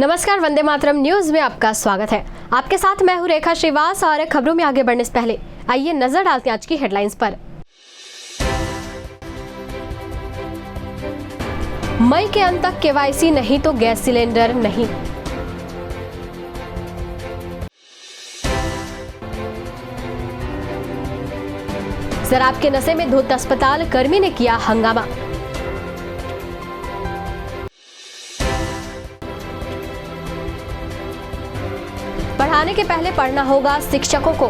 नमस्कार, वंदे मातरम न्यूज में आपका स्वागत है। आपके साथ मैं हूं रेखा श्रीवास और खबरों में आगे बढ़ने से पहले आइए नजर डालते हैं आज की हेडलाइंस पर। मई के अंत तक केवाईसी नहीं तो गैस सिलेंडर नहीं। शराब के नशे में धुत अस्पताल कर्मी ने किया हंगामा। पढ़ाने के पहले पढ़ना होगा शिक्षकों को।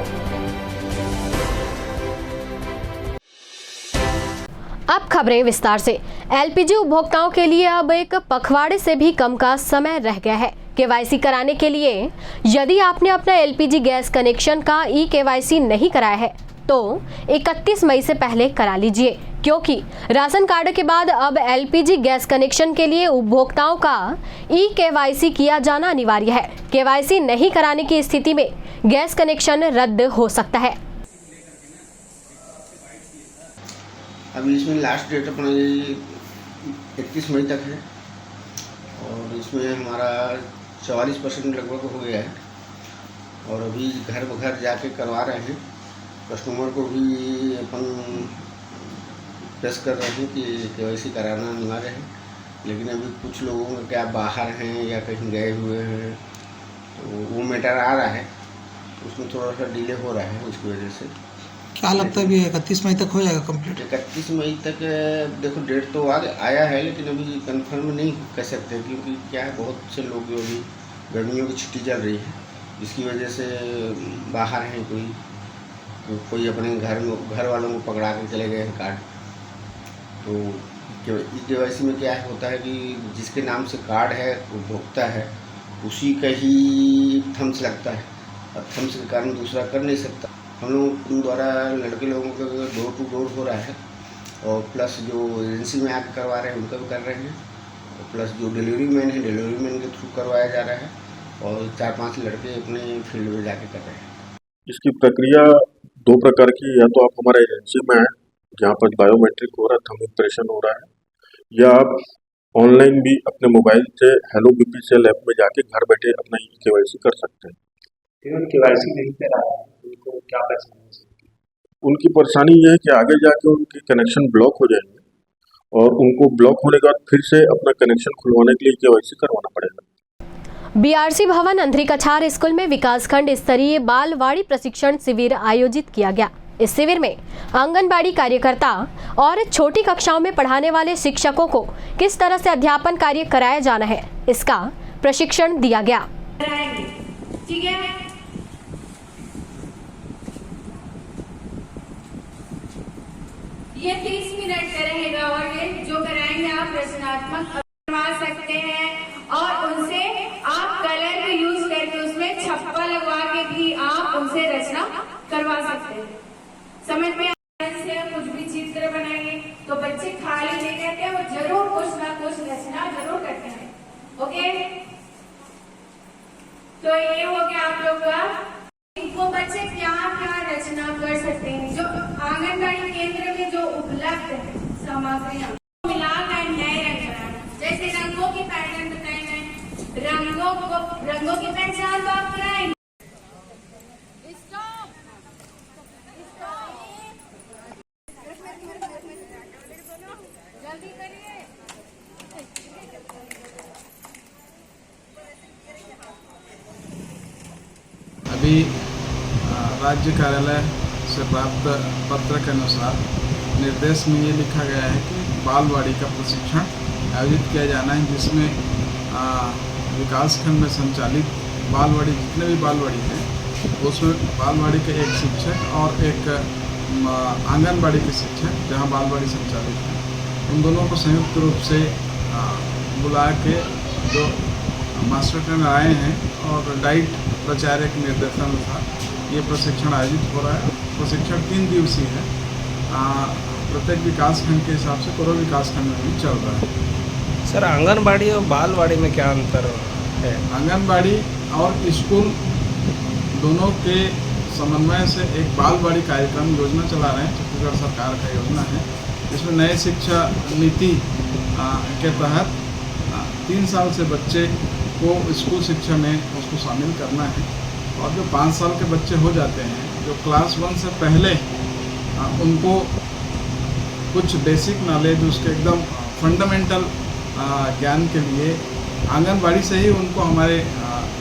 अब खबरें विस्तार से। एलपीजी उपभोक्ताओं के लिए अब एक पखवाड़े से भी कम का समय रह गया है केवाईसी कराने के लिए। यदि आपने अपना एलपीजी गैस कनेक्शन का ई केवाईसी नहीं कराया है तो 31 मई से पहले करा लीजिए, क्योंकि राशन कार्ड के बाद अब एलपीजी गैस कनेक्शन के लिए उपभोक्ताओं का ई केवाईसी किया जाना अनिवार्य है। केवाईसी नहीं कराने की स्थिति में गैस कनेक्शन रद्द हो सकता है। अभी इसमें लास्ट डेट अपना 31 मई तक है और इसमें हमारा 44% लगभग हो गया है और अभी घर जाके करवा रहे हैं। कस्टमर को भी अपन प्रेस कर रहे हैं कि केवाईसी कराना अनिवार्य है, लेकिन अभी कुछ लोगों का क्या बाहर हैं या कहीं गए हुए हैं तो वो मैटर आ रहा है, उसमें थोड़ा सा डिले हो रहा है। उसकी वजह से क्या लगता है अभी 31 मई तक हो जाएगा कंप्लीट? 31 मई तक देखो डेट तो आया है, लेकिन अभी कंफर्म नहीं कह सकते क्योंकि क्या है, बहुत से लोग अभी गर्मियों की छुट्टी चल रही है, इसकी वजह से बाहर हैं, कोई अपने घर वालों को पकड़ा के चले गए हैं कार्ड। तो ई केवाईसी में क्या होता है कि जिसके नाम से कार्ड है उपभोक्ता है उसी का ही थम्स लगता है, और थम्स के कारण दूसरा कर नहीं सकता। हम लोग द्वारा लड़के लोगों का डोर टू डोर हो रहा है और प्लस जो एजेंसी में आकर करवा रहे हैं उनका भी कर रहे हैं, और प्लस जो डिलीवरी मैन है डिलीवरी मैन के थ्रू करवाया जा रहा है और 4-5 लड़के अपने फील्ड में जाके कर रहे हैं। इसकी प्रक्रिया 2 प्रकार की, या तो आप हमारे एजेंसी में हैं जहाँ पर बायोमेट्रिक हो रहा है, थंब इम्प्रेशन हो रहा है, या आप ऑनलाइन भी अपने मोबाइल से हेलो बीपीसीएल ऐप में जाके घर बैठे अपना ई केवाईसी कर सकते हैं। केवाईसी नहीं करा है उनको क्या परेशानी है? उनकी परेशानी ये है कि आगे जाके उनके कनेक्शन ब्लॉक हो जाएंगे और उनको ब्लॉक होने के बाद फिर से अपना कनेक्शन खुलवाने के लिए केवाईसी करवाना पड़ेगा। बीआरसी भवन अंधरी कछार स्कूल में विकासखंड स्तरीय बालवाड़ी प्रशिक्षण शिविर आयोजित किया गया। इस शिविर में आंगनबाड़ी कार्यकर्ता और छोटी कक्षाओं में पढ़ाने वाले शिक्षकों को किस तरह से अध्यापन कार्य कराया जाना है, इसका प्रशिक्षण दिया गया। ठीक है, ये 30 मिनट का रहेगा और ये जो कराएंगे आप रचनात्मक करवा सकते हैं और उनसे आप कलर के यूज करके उसमें छप्पा लगवा के भी आप उनसे रचना करवा सकते हैं। समझ में से कुछ भी चित्र बनाएंगे तो बच्चे खाली नहीं रहते हैं, वो जरूर कुछ ना कुछ रचना जरूर करते हैं। ओके, तो ये हो गया आप लोग का। वो बच्चे क्या क्या रचना कर सकते हैं जो आंगनबाड़ी केंद्र में जो उपलब्ध है सामग्रियां मिलाकर नए रंग बनाना। जैसे रंगों की पैटर्न बताए गए, रंगों की पहचान तो आप कराएंगे। जल्दी करिए। अभी राज्य कार्यालय से प्राप्त पत्र के अनुसार निर्देश में ये लिखा गया है कि बालवाड़ी का प्रशिक्षण आयोजित किया जाना है, जिसमें विकासखंड में संचालित बालवाड़ी जितने भी बालवाड़ी हैं उसमें बालवाड़ी के एक शिक्षक और एक आंगनबाड़ी के शिक्षक जहां बालवाड़ी संचालित है, उन दोनों को संयुक्त रूप से बुला के जो मास्टर ट्रेनर आए हैं और डाइट प्राचार्य के निर्देशानुसार ये प्रशिक्षण आयोजित हो रहा है। प्रशिक्षण 3 दिवसीय है, प्रत्येक विकासखंड के हिसाब से पूर्व विकासखंड में भी चल रहा है। सर, आंगनबाड़ी और बालवाड़ी में क्या अंतर है? आंगनबाड़ी और स्कूल दोनों के समन्वय से एक बालवाड़ी कार्यक्रम योजना चला रहे हैं, छत्तीसगढ़ सरकार का योजना है। इसमें नए शिक्षा नीति के तहत 3 साल से बच्चे को स्कूल शिक्षा में उसको शामिल करना है। और जो 5 साल के बच्चे हो जाते हैं, जो क्लास 1 से पहले उनको कुछ बेसिक नॉलेज, उसके एकदम फंडामेंटल ज्ञान के लिए आंगनबाड़ी से ही उनको हमारे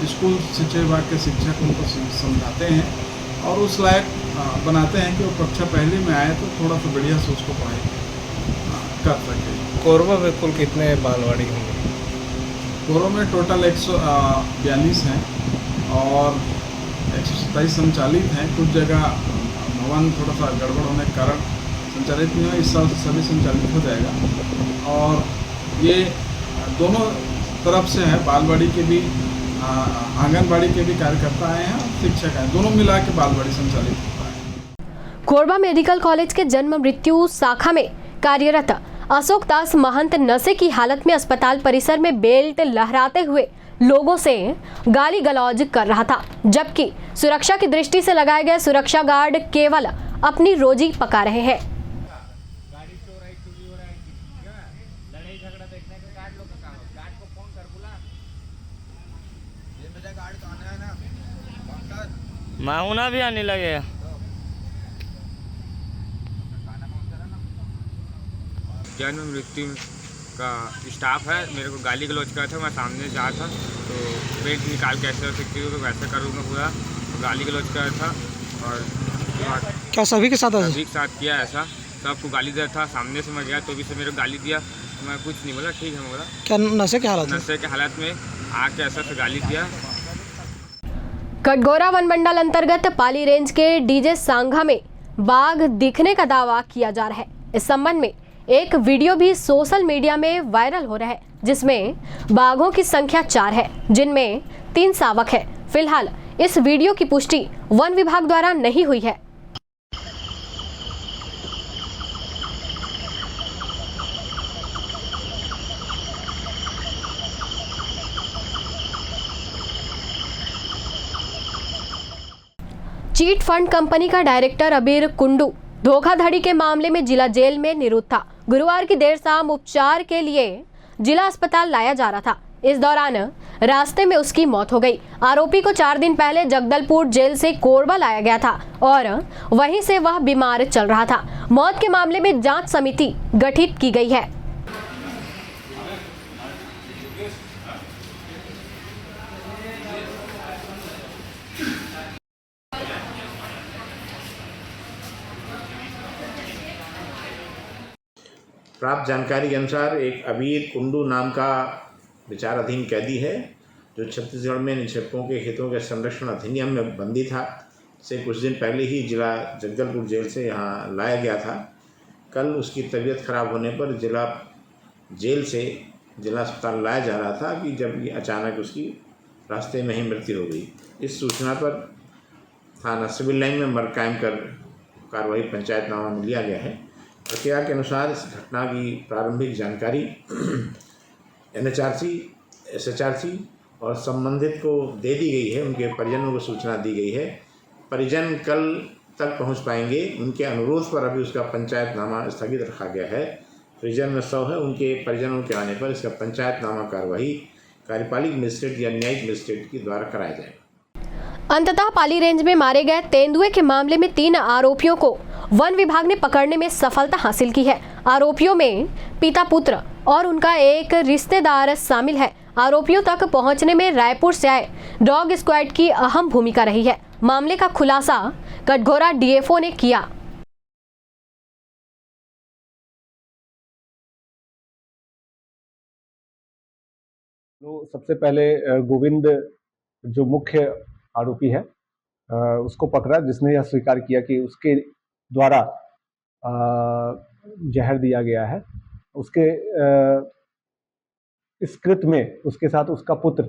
स्कूल शिक्षा विभाग के शिक्षक उनको समझाते हैं और उस लायक बनाते हैं कि वो कक्षा पहली में आए तो थोड़ा सा बढ़िया से उसको पढ़ाई कर सके। कोरबा में कुल कितने बालवाड़ी होंगे? कोरबा में टोटल 142 हैं और 127 संचालित हैं। कुछ जगह भवन थोड़ा सा गड़बड़ होने के कारण संचालित नहीं हुआ, इस साल से सभी संचालित हो जाएगा। और ये दोनों तरफ से है, बालवाड़ी के भी आंगनबाड़ी के भी कार्यकर्ता आए हैं और शिक्षक आए, दोनों मिला के बालवाड़ी संचालित होता है। कोरबा मेडिकल कॉलेज के जन्म मृत्यु शाखा में कार्यरत अशोक दास महंत नशे की हालत में अस्पताल परिसर में बेल्ट लहराते हुए लोगों से गाली गलौज कर रहा था, जबकि सुरक्षा की दृष्टि से लगाए गए सुरक्षा गार्ड केवल अपनी रोजी पका रहे हैं। माहौना भी आने लगे। जन्म मृत्यु का स्टाफ है, मेरे को गाली गलौज कर था। मैं सामने जा था तो बेल्ट निकाल कैसे हो सकती हो तो वैसा करूँगा पूरा, तो गाली गलौज कर था। और क्या सभी के साथ सभी के साथ किया ऐसा, सबको गाली दिया था। सामने से मैं गया तो भी से मेरे को गाली दिया, तो मैं कुछ नहीं बोला, ठीक है बोला। क्या नशे के हालत? नशे के हालत में आके ऐसा से गाली दिया। कटघोरा वन मंडल अंतर्गत पाली रेंज के डीजे सांघा में बाघ दिखने का दावा किया जा रहा है। इस संबंध में एक वीडियो भी सोशल मीडिया में वायरल हो रहा है, जिसमें बाघों की संख्या 4 है, जिनमें 3 शावक है। फिलहाल इस वीडियो की पुष्टि वन विभाग द्वारा नहीं हुई है। चीट फंड कंपनी का डायरेक्टर अबीर कुंडू धोखाधड़ी के मामले में जिला जेल में निरुद्ध था। गुरुवार की देर शाम उपचार के लिए जिला अस्पताल लाया जा रहा था। इस दौरान रास्ते में उसकी मौत हो गई। आरोपी को 4 दिन पहले जगदलपुर जेल से कोरबा लाया गया था और वहीं से वह बीमार चल रहा था। मौत के मामले में जांच समिति गठित की गई है। प्राप्त जानकारी के अनुसार एक अबीर कुंडू नाम का विचाराधीन कैदी है, जो छत्तीसगढ़ में निक्षेपकों के हितों के संरक्षण अधिनियम में बंदी था, से कुछ दिन पहले ही जिला जगदलपुर जेल से यहाँ लाया गया था। कल उसकी तबीयत खराब होने पर जिला जेल से जिला अस्पताल लाया जा रहा था कि जब ये अचानक उसकी रास्ते में ही मृत्यु हो गई। इस सूचना पर थाना सिविल लाइन में मर्ग कायम कर कार्रवाई पंचायतनामा में लिया गया है। प्रक्रिया के अनुसार इस घटना की प्रारंभिक जानकारी NHRC, SHRC और संबंधित को दे दी गई है। उनके परिजनों को सूचना दी गई है। परिजन कल तक पहुंच पाएंगे। उनके अनुरोध पर अभी उसका पंचायतनामा स्थगित रखा गया है। परिजन में 100 है, उनके परिजनों के आने पर इसका पंचायतनामा कार्यवाही कार्यपालिक मजिस्ट्रेट या न्यायिक मजिस्ट्रेट के द्वारा कराया जाएगा। अंततः पाली रेंज में मारे गए तेंदुए के मामले में 3 आरोपियों को वन विभाग ने पकड़ने में सफलता हासिल की है। आरोपियों में पिता पुत्र और उनका एक रिश्तेदार शामिल है। आरोपियों तक पहुंचने में रायपुर से आए डॉग स्क्वाड की अहम भूमिका रही है। मामले का खुलासा कटघोरा DFO ने किया। तो सबसे पहले गोविंद जो मुख्य आरोपी है उसको पकड़ा, जिसने यह स्वीकार किया कि उसके द्वारा जहर दिया गया है। उसके इस कृत्य में उसके साथ उसका पुत्र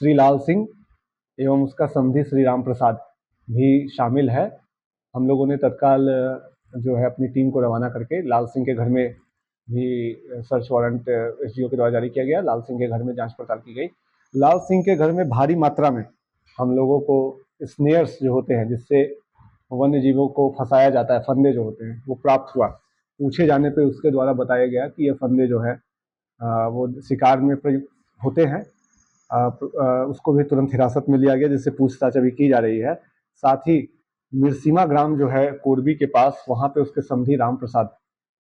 श्री लाल सिंह एवं उसका समधी श्री राम प्रसाद भी शामिल है। हम लोगों ने तत्काल जो है अपनी टीम को रवाना करके लाल सिंह के घर में भी सर्च वारंट SDO के द्वारा जारी किया गया। लाल सिंह के घर में जांच पड़ताल की गई। लाल सिंह के घर में भारी मात्रा में हम लोगों को स्नेयर्स जो होते हैं, जिससे वन्य जीवों को फंसाया जाता है, फंदे जो होते हैं, वो प्राप्त हुआ। पूछे जाने पे उसके द्वारा बताया गया कि ये फंदे जो है वो शिकार में होते हैं उसको भी तुरंत हिरासत में लिया गया, जिससे पूछताछ अभी की जा रही है। साथ ही मिरसीमा ग्राम जो है कोरबी के पास, वहाँ पे उसके समधी राम प्रसाद,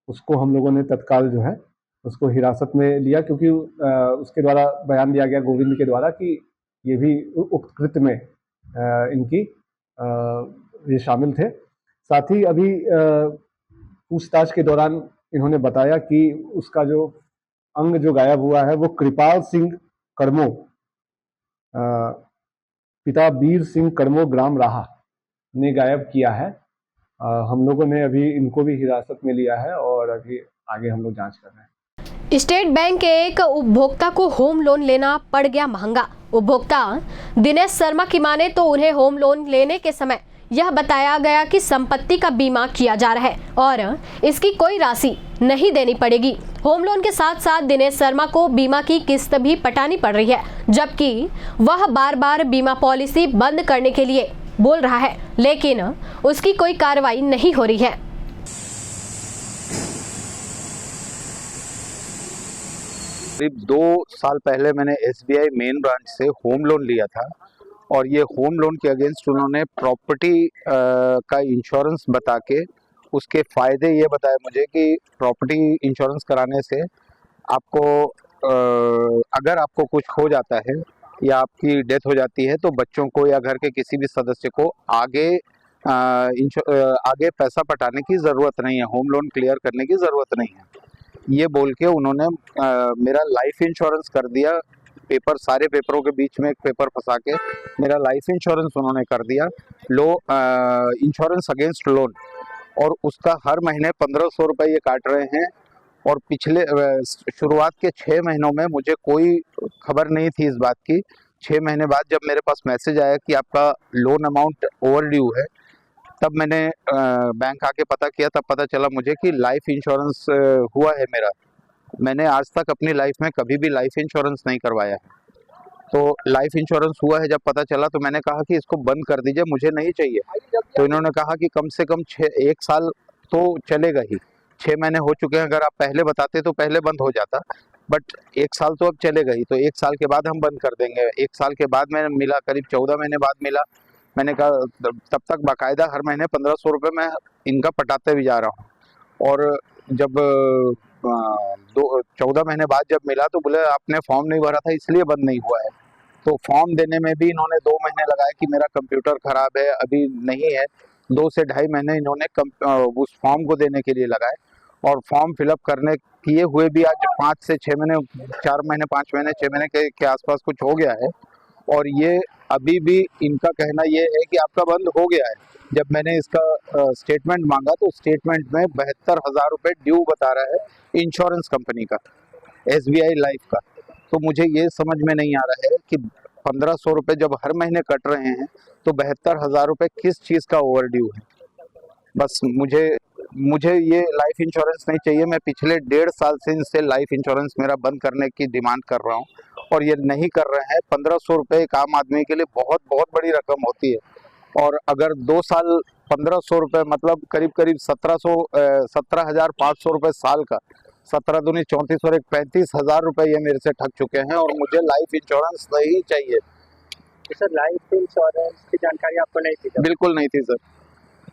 उसको हम लोगों ने तत्काल जो है उसको हिरासत में लिया, क्योंकि उसके द्वारा बयान दिया गया, गोविंद के द्वारा, कि ये भी उक्त कृत्य में इनकी ये शामिल थे। साथ ही अभी पूछताछ के दौरान इन्होंने बताया कि उसका जो अंग जो गायब हुआ है वो कृपाल सिंह कड़मो, पिता वीर सिंह कड़मो ग्राम राहा ने गायब किया है। हम लोगों ने अभी इनको भी हिरासत में लिया है और अभी आगे हम लोग जांच कर रहे हैं। स्टेट बैंक के एक उपभोक्ता को होम लोन लेना पड़ गया महंगा। उपभोक्ता दिनेश शर्मा की माने तो उन्हें होम लोन लेने के समय यह बताया गया कि संपत्ति का बीमा किया जा रहा है और इसकी कोई राशि नहीं देनी पड़ेगी। होम लोन के साथ साथ दिनेश शर्मा को बीमा की किस्त भी पटानी पड़ रही है, जबकि वह बार बार बीमा पॉलिसी बंद करने के लिए बोल रहा है, लेकिन उसकी कोई कार्रवाई नहीं हो रही है। करीब 2 साल पहले मैंने SBI मेन ब्रांच से होम लोन लिया था और ये होम लोन के अगेंस्ट उन्होंने प्रॉपर्टी का इंश्योरेंस बता के उसके फ़ायदे ये बताए मुझे कि प्रॉपर्टी इंश्योरेंस कराने से आपको अगर आपको कुछ हो जाता है या आपकी डेथ हो जाती है तो बच्चों को या घर के किसी भी सदस्य को आगे पैसा पटाने की ज़रूरत नहीं है, होम लोन क्लियर करने की ज़रूरत नहीं है। ये बोल के उन्होंने मेरा लाइफ इंश्योरेंस कर दिया। सारे पेपरों के बीच में एक पेपर फंसा के मेरा लाइफ इंश्योरेंस उन्होंने कर दिया, इंश्योरेंस अगेंस्ट लोन, और उसका हर महीने 1500 रुपये ये काट रहे हैं। और पिछले शुरुआत के 6 महीनों में मुझे कोई खबर नहीं थी इस बात की। 6 महीने बाद जब मेरे पास मैसेज आया कि आपका लोन अमाउंट ओवर ड्यू है, तब मैंने बैंक आके पता किया, तब पता चला मुझे कि लाइफ इंश्योरेंस हुआ है मेरा। मैंने आज तक अपनी लाइफ में कभी भी लाइफ इंश्योरेंस नहीं करवाया है, तो लाइफ इंश्योरेंस हुआ है जब पता चला तो मैंने कहा कि इसको बंद कर दीजिए, मुझे नहीं चाहिए। तो इन्होंने कहा कि कम से कम 1 साल तो चलेगा ही। 6 महीने हो चुके हैं, अगर आप पहले बताते तो पहले बंद हो जाता, बट 1 साल तो अब चलेगा ही, तो 1 साल के बाद हम बंद कर देंगे। 1 साल के बाद मैंने मिला, करीब 14 महीने बाद मिला। मैंने कहा तब तक बाकायदा हर महीने 1500 रुपये मैं इनका पटाते भी जा रहा हूँ। और जब 14 महीने बाद जब मिला तो बोले आपने फॉर्म नहीं भरा था इसलिए बंद नहीं हुआ है। तो फॉर्म देने में भी इन्होंने 2 महीने लगाए कि मेरा कंप्यूटर ख़राब है, अभी नहीं है। 2 से ढाई महीने इन्होंने उस फॉर्म को देने के लिए लगाए, और फॉर्म फिलअप करने किए हुए भी आज 5 से 6 महीने, 4 महीने, 5 महीने, 6 महीने के आसपास कुछ हो गया है। और ये अभी भी इनका कहना ये है कि आपका बंद हो गया है। जब मैंने इसका स्टेटमेंट मांगा तो स्टेटमेंट में 72,000 रुपये ड्यू बता रहा है इंश्योरेंस कंपनी का, SBI लाइफ का। तो मुझे ये समझ में नहीं आ रहा है कि 1500 रुपये जब हर महीने कट रहे हैं तो 72,000 रुपये किस चीज़ का ओवर ड्यू है। बस मुझे ये लाइफ इंश्योरेंस नहीं चाहिए। मैं पिछले 1.5 साल से इनसे लाइफ इंश्योरेंस मेरा बंद करने की डिमांड कर रहा हूँ और ये नहीं कर रहे हैं। 1500 रुपये एक आम आदमी के लिए बहुत बहुत बड़ी रकम होती है, और अगर 2 साल 1500 रुपये मतलब करीब 17,500 रुपये साल का, 17 दूनी 34 और 35,000 रुपये ये मेरे से ठग चुके हैं, और मुझे लाइफ इंश्योरेंस नहीं चाहिए। सर लाइफ इंश्योरेंस की जानकारी आपको नहीं थी? बिल्कुल नहीं थी सर।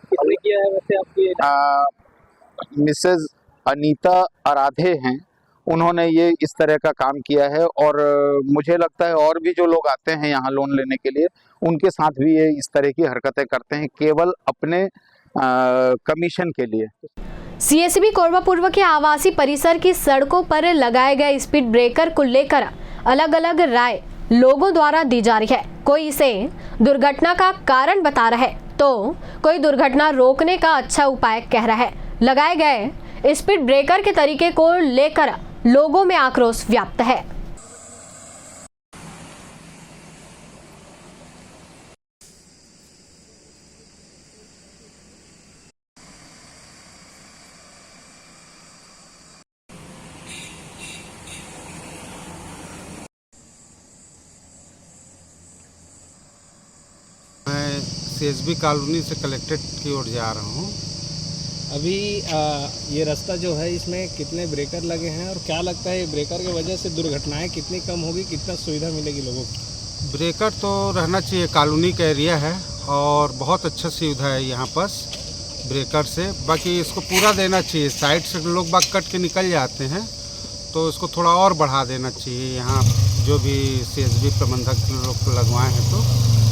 किसने किया है वैसे आपकी? मिसेज अनीता आराधे हैं, उन्होंने ये इस तरह का काम किया है। और मुझे लगता है और भी जो लोग आते हैं यहाँ लोन लेने के लिए, उनके साथ भी ये इस तरह की हरकतें करते हैं, केवल अपने कमीशन के लिए। CSB कोरबा पूर्व के आवासीय परिसर की सड़कों पर लगाए गए स्पीड ब्रेकर को लेकर अलग अलग राय लोगों द्वारा दी जा रही है। कोई इसे दुर्घटना का कारण बता रहा है तो कोई दुर्घटना रोकने का अच्छा उपाय कह रहा है। लगाए गए स्पीड ब्रेकर के तरीके को लेकर लोगों में आक्रोश व्याप्त है। मैं CSB कॉलोनी से कलेक्ट्रेट की ओर जा रहा हूँ। अभी ये रास्ता जो है इसमें कितने ब्रेकर लगे हैं और क्या लगता है ये ब्रेकर की वजह से दुर्घटनाएं कितनी कम होगी, कितना सुविधा मिलेगी लोगों को? ब्रेकर तो रहना चाहिए, कॉलोनी का एरिया है और बहुत अच्छा सुविधा है यहाँ पर ब्रेकर से। बाकी इसको पूरा देना चाहिए, साइड से लोग बाग कट के निकल जाते हैं तो इसको थोड़ा और बढ़ा देना चाहिए। यहाँ जो भी CSB प्रबंधक लोग लगवाए हैं तो,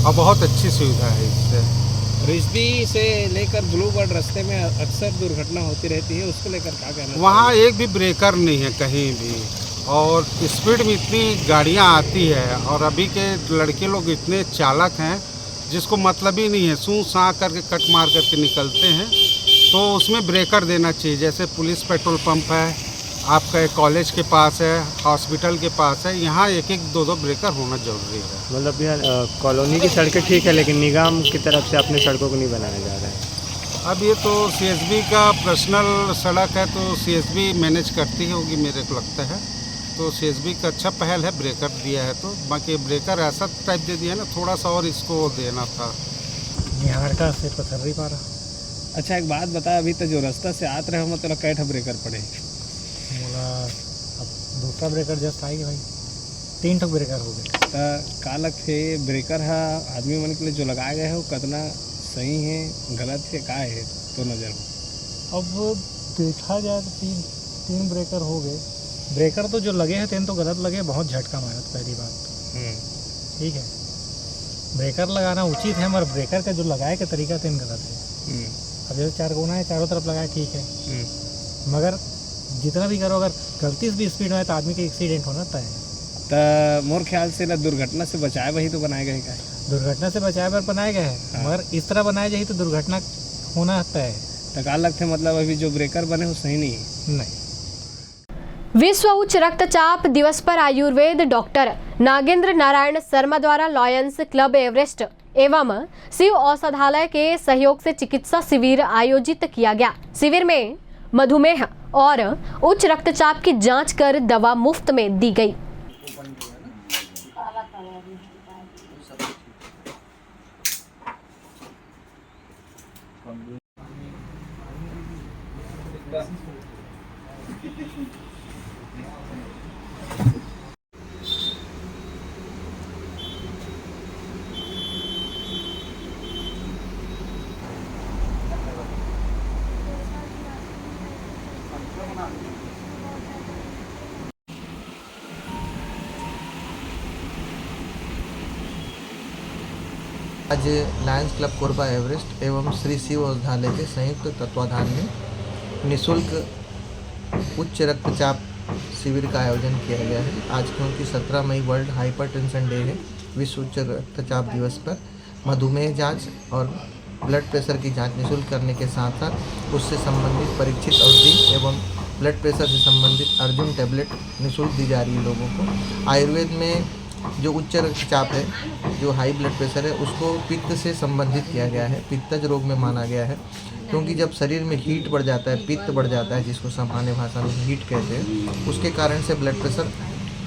और बहुत अच्छी सुविधा है इससे। रिश्ती से लेकर ब्लू बर्ड रास्ते में अक्सर दुर्घटना होती रहती है, उसको लेकर क्या कहना? वहाँ एक भी ब्रेकर नहीं है कहीं भी और स्पीड में इतनी गाड़ियाँ आती है और अभी के लड़के लोग इतने चालक हैं जिसको मतलब ही नहीं है, सूं साँ करके कट मार करके निकलते हैं। तो उसमें ब्रेकर देना चाहिए, जैसे पुलिस पेट्रोल पंप है, आपका कॉलेज के पास है, हॉस्पिटल के पास है, यहाँ एक एक दो ब्रेकर होना जरूरी है। मतलब यार कॉलोनी की सड़कें ठीक है लेकिन निगम की तरफ से अपनी सड़कों को नहीं बनाने जा रहा है। अब ये तो CSB का पर्सनल सड़क है तो CSB मैनेज करती होगी मेरे को लगता है। तो CSB का अच्छा पहल है, ब्रेकर दिया है तो। बाकी ब्रेकर ऐसा टाइप दे दिया ना, थोड़ा सा और इसको देना था। बिहार का से पत्थर नहीं पा रहा। अच्छा एक बात बता, अभी तो जो रास्ता से आते रहे हो मतलब कैठा ब्रेकर पड़े? बोला अब दूसरा ब्रेकर जस्ट आएगी भाई, 3 ठो ब्रेकर हो गए। तो का लगते ब्रेकर है आदमी मन के लिए जो लगाए गए है वो कितना सही है गलत है का है तो नज़र में? अब देखा जाए तो 3 ब्रेकर हो गए। ब्रेकर तो जो लगे हैं 3 तो गलत लगे, बहुत झटका मारा था पहली बात। ठीक है, ब्रेकर लगाना उचित है मगर ब्रेकर का जो लगाए का तरीका 3 गलत है। अब जैसे 4 कोना है, चारों तरफ लगाए ठीक है, मगर जितना भी करो अगर गलती से भी स्पीड में है तो आदमी का एक्सीडेंट होना तय है। तो मोर ख्याल से ना दुर्घटना से बचाए वही तो बनाए गए का है। दुर्घटना से बचाए पर बनाए गए हैं मगर इस तरह बनाए जाए तो दुर्घटना होना तय है। तो का लगता है मतलब अभी जो ब्रेकर बने वो सही नहीं है? नहीं। विश्व उच्च रक्तचाप दिवस पर आयुर्वेद डॉक्टर नागेंद्र नारायण शर्मा द्वारा लॉयंस क्लब एवरेस्ट एवं शिव औषधालय के सहयोग से चिकित्सा शिविर आयोजित किया गया। शिविर में मधुमेह और उच्च रक्तचाप की जांच कर दवा मुफ्त में दी गई। आज लायंस क्लब कोरबा एवरेस्ट एवं श्री शिव औषधालय के संयुक्त तत्वाधान में निःशुल्क उच्च रक्तचाप शिविर का आयोजन किया गया है। आज क्योंकि 17 मई वर्ल्ड हाइपरटेंशन डे है, विश्व उच्च रक्तचाप दिवस पर मधुमेह जांच और ब्लड प्रेशर की जांच निःशुल्क करने के साथ साथ उससे संबंधित परीक्षित औषधि एवं ब्लड प्रेशर से संबंधित अर्जुन टैबलेट निःशुल्क दी जा रही है लोगों को। आयुर्वेद में जो उच्च रक्तचाप है, जो हाई ब्लड प्रेशर है, उसको पित्त से संबंधित किया गया है, पित्तज रोग में माना गया है। क्योंकि जब शरीर में हीट बढ़ जाता है, पित्त बढ़ जाता है, जिसको सामान्य भाषा में हीट कहते हैं, उसके कारण से ब्लड प्रेशर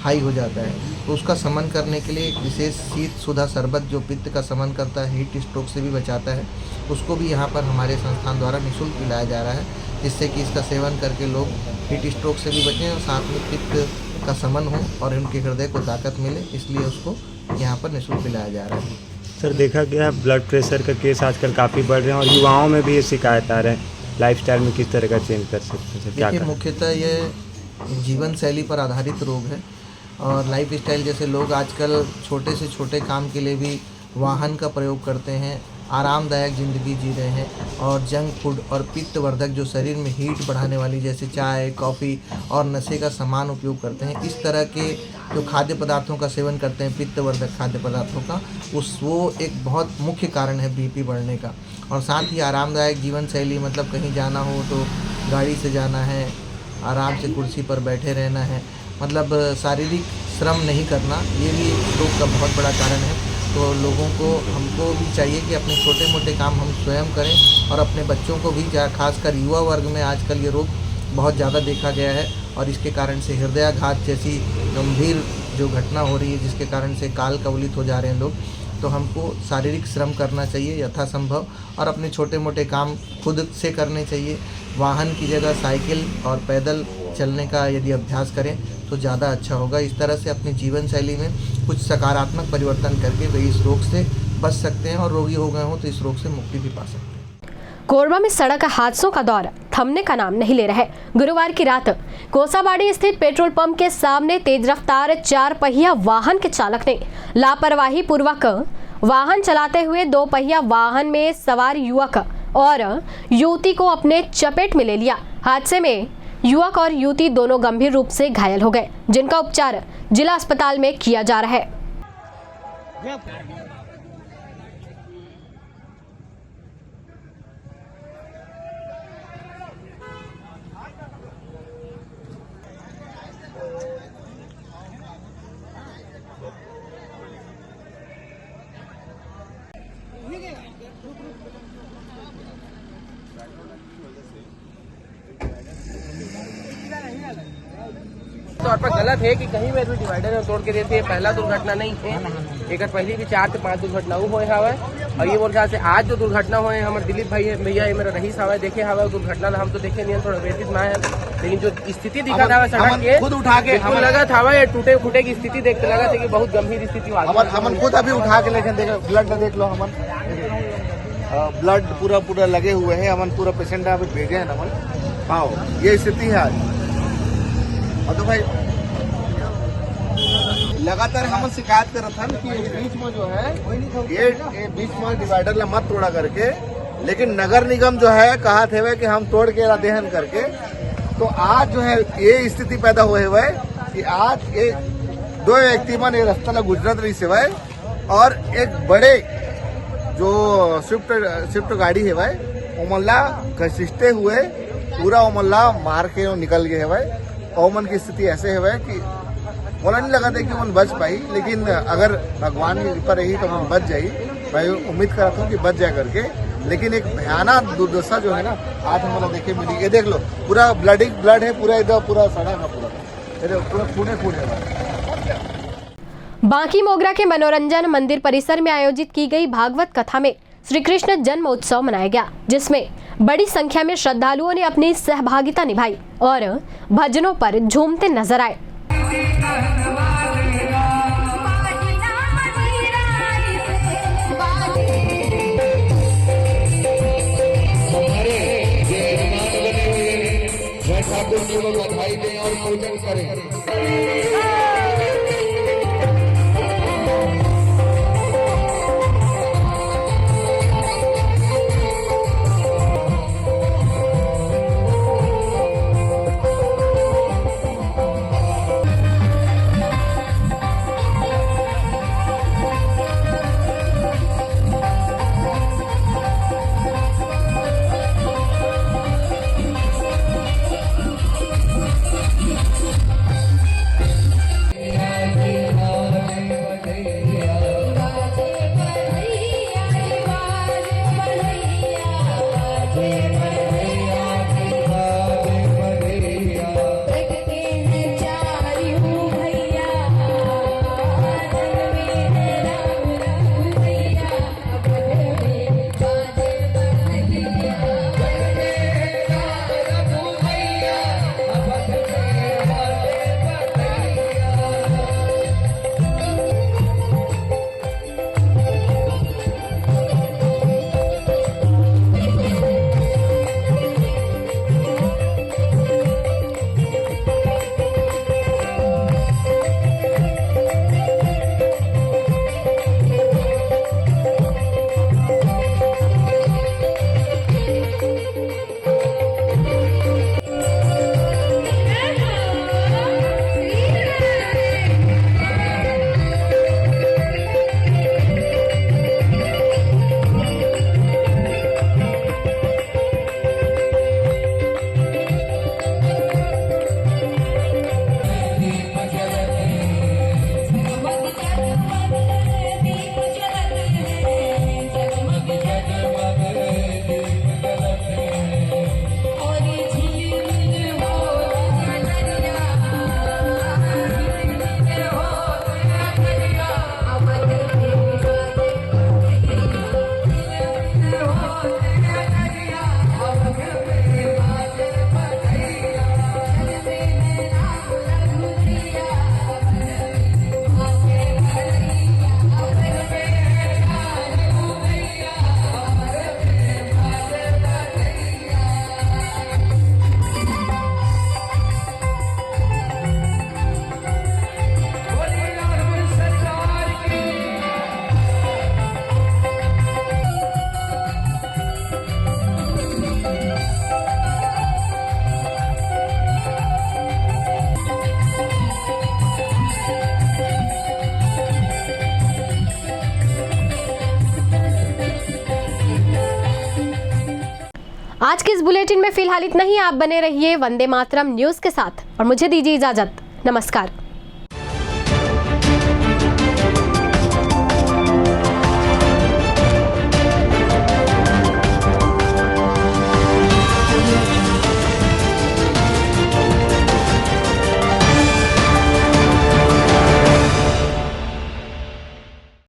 हाई हो जाता है। तो उसका शमन करने के लिए एक विशेष शीत सुधा शरबत जो पित्त का शमन करता है, हीट स्ट्रोक से भी बचाता है, उसको भी यहाँ पर हमारे संस्थान द्वारा निःशुल्क पिलाया जा रहा है, जिससे कि इसका सेवन करके लोग हीट स्ट्रोक से भी बचें और साथ में पित्त का शमन हो और उनके हृदय को ताकत मिले, इसलिए उसको यहाँ पर निःशुल्क पिलाया जा रहा है। सर देखा गया ब्लड प्रेशर का केस आजकल काफ़ी बढ़ रहे हैं और युवाओं में भी ये शिकायत आ रहे हैं। लाइफस्टाइल में किस तरह का चेंज कर सकते हैं? क्या देखिए, मुख्यतः ये जीवन शैली पर आधारित रोग है और लाइफस्टाइल जैसे लोग आजकल छोटे से छोटे काम के लिए भी वाहन का प्रयोग करते हैं, आरामदायक ज़िंदगी जी रहे हैं और जंक फूड और पित्तवर्धक जो शरीर में हीट बढ़ाने वाली जैसे चाय, कॉफ़ी और नशे का सामान उपयोग करते हैं, इस तरह के जो खाद्य पदार्थों का सेवन करते हैं, पित्तवर्धक खाद्य पदार्थों का, वो एक बहुत मुख्य कारण है बीपी बढ़ने का। और साथ ही आरामदायक जीवन शैली, मतलब कहीं जाना हो तो गाड़ी से जाना है, आराम से कुर्सी पर बैठे रहना है, मतलब शारीरिक श्रम नहीं करना, ये भी रोग का बहुत बड़ा कारण है। तो लोगों को, हमको भी चाहिए कि अपने छोटे मोटे काम हम स्वयं करें और अपने बच्चों को भी, खासकर युवा वर्ग में आजकल ये रोग बहुत ज़्यादा देखा गया है और इसके कारण से हृदयाघात जैसी गंभीर जो घटना हो रही है, जिसके कारण से काल कवलित हो जा रहे हैं लोग। तो हमको शारीरिक श्रम करना चाहिए यथासंभव और अपने छोटे मोटे काम खुद से करने चाहिए। वाहन की जगह साइकिल और पैदल चलने का यदि अभ्यास करें तो ज़्यादा अच्छा होगा। इस तरह से अपनी जीवन शैली में कुछ सकारात्मक परिवर्तन करके वे इस रोग से बच सकते हैं और रोगी हो गए हों तो इस रोग से मुक्ति भी पा सकते हैं। कोरबा में सड़क हादसों का दौर थमने का नाम नहीं ले रहा है। गुरुवार की रात कोसाबाड़ी स्थित पेट्रोल पंप के सामने तेज रफ्तार 4 पहिया वाहन के चालक ने लापरवाही पूर्वक वाहन चलाते हुए 2 पहिया वाहन में सवार युवक और युवती को अपने चपेट में ले लिया। हादसे में युवक और युवती दोनों गंभीर रूप से घायल हो गए, जिनका उपचार जिला अस्पताल में किया जा रहा है। तौर पर गलत है कि कहीं में भी डिवाइडर तोड़ के देते हैं। पहला दुर्घटना नहीं है, एक पहले भी 4 से 5 दुर्घटना हुए हवा और ये बोल रहा से आज जो दुर्घटना हुए हमारे दिलीप भाई है भैया मेरा रहीस हवा देखे हवा दुर्घटना हम तो देखे नहीं, थोड़ा व्यतीत ना है, लेकिन जो स्थिति दिखा था सड़क के खुद उठा के हम लगा था ये टूटे फूटे की स्थिति देखते लगा था कि बहुत गंभीर स्थिति हम खुद अभी उठा के लेके देखो ब्लड देख लो, हम ब्लड पूरा लगे हुए है, हम पूरा पेशेंट अभी भेजे हैं नमन। हाँ ये स्थिति है आज। और तो भाई लगातार हम शिकायत कर रहा था कि बीच में जो है ये बीच में डिवाइडर ला मत तोड़ा करके, लेकिन नगर निगम जो है कहा थे कि हम तोड़ के देहन करके, तो आज जो है ये स्थिति पैदा हुए हुए कि आज ये 2 व्यक्ति मन ये रास्ता ला गुजरत रही से और एक बड़े जो स्विफ्ट गाड़ी है भाई ओमल्ला घसीटते हुए पूरा ओमल्ला मार के निकल गए है भाई। ओमन की स्थिति ऐसे है भाई कि बोला नहीं लगा था कि मन बच पाई, लेकिन अगर भगवान की कृपा रही तो मन बच जाई भाई। उम्मीद करता हूँ कि बच जाए करके, लेकिन एक भयानक दुर्दशा जो है ना आज हमारा देखे मिली। ये देख लो पूरा ब्लड है, पूरा इधर पूरा सड़ा है, पूरा खूने है। बांकी मोगरा के मनोरंजन मंदिर परिसर में आयोजित की गई भागवत कथा में श्री कृष्ण जन्म उत्सव मनाया गया, जिसमें बड़ी संख्या में श्रद्धालुओं ने अपनी सहभागिता निभाई और भजनों पर झूमते नजर आए। बधाई दें और पूजन करें। आज के इस बुलेटिन में फिलहाल इतना ही। आप बने रहिए वंदे मातरम न्यूज के साथ और मुझे दीजिए इजाजत। नमस्कार।